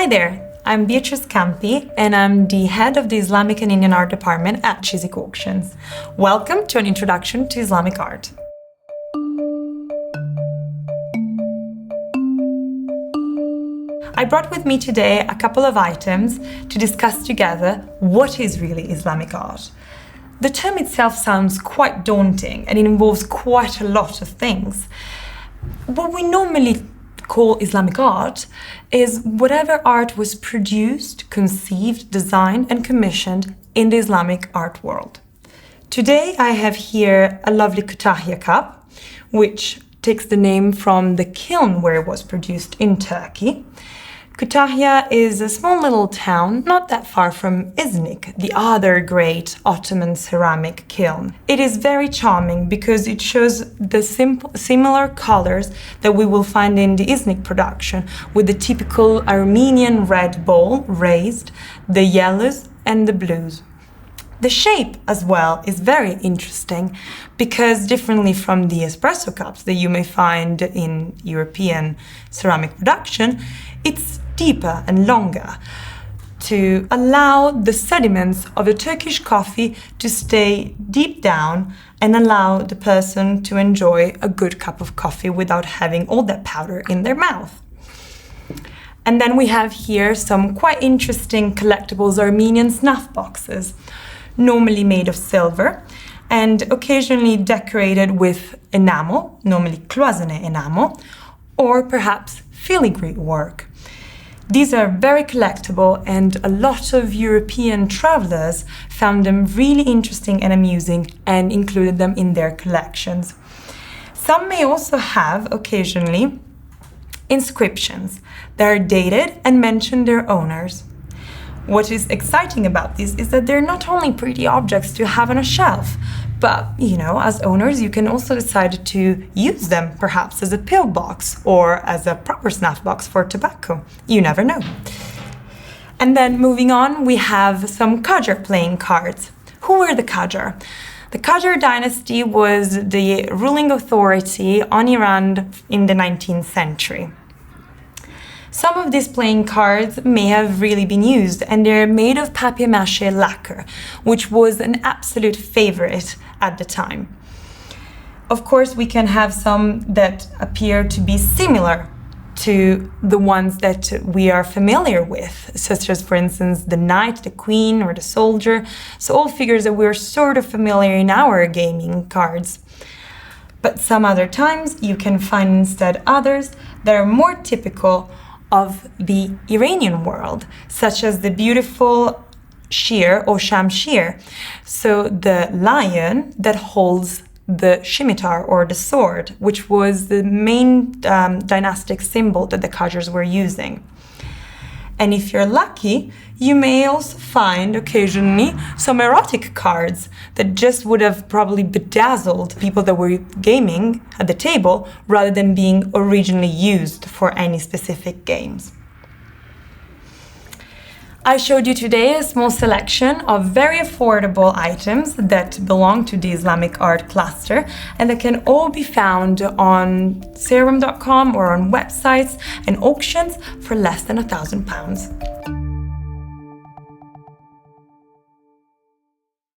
Hi there, I'm Beatrice Campi and I'm the head of the Islamic and Indian Art department at Chiswick Auctions. Welcome to an introduction to Islamic art. I brought with me today a couple of items to discuss together what is really Islamic art. The term itself sounds quite daunting and it involves quite a lot of things. What we normally call Islamic art is whatever art was produced, conceived, designed and commissioned in the Islamic art world. Today I have here a lovely Kütahya cup, which takes the name from the kiln where it was produced in Turkey. Kütahya is a small little town not that far from Iznik, the other great Ottoman ceramic kiln. It is very charming because it shows the similar colors that we will find in the Iznik production, with the typical Armenian red bowl raised, the yellows and the blues. The shape as well is very interesting because differently from the espresso cups that you may find in European ceramic production, it's deeper and longer to allow the sediments of the Turkish coffee to stay deep down and allow the person to enjoy a good cup of coffee without having all that powder in their mouth. And then we have here some quite interesting collectibles Armenian snuff boxes, normally made of silver and occasionally decorated with enamel, normally cloisonné enamel, or perhaps filigree work. These are very collectible and a lot of European travelers found them really interesting and amusing and included them in their collections. Some may also have, occasionally, inscriptions that are dated and mention their owners. What is exciting about these is that they're not only pretty objects to have on a shelf, but, as owners, you can also decide to use them perhaps as a pill box or as a proper snuff box for tobacco. You never know. And then moving on, we have some Qajar playing cards. Who were the Qajar? The Qajar dynasty was the ruling authority on Iran in the 19th century. Some of these playing cards may have really been used, and they're made of papier-mâché lacquer, which was an absolute favorite at the time. Of course, we can have some that appear to be similar to the ones that we are familiar with, such as, for instance, the knight, the queen, or the soldier. So all figures that we're sort of familiar in our gaming cards. But some other times, you can find instead others that are more typical of the Iranian world, such as the beautiful shear or shamshir, so the lion that holds the scimitar or the sword, which was the main dynastic symbol that the Qajars were using. And if you're lucky, you may also find occasionally some erotic cards that just would have probably bedazzled people that were gaming at the table rather than being originally used for any specific games. I showed you today a small selection of very affordable items that belong to the Islamic art cluster and that can all be found on saleroom.com or on websites and auctions for less than £1,000.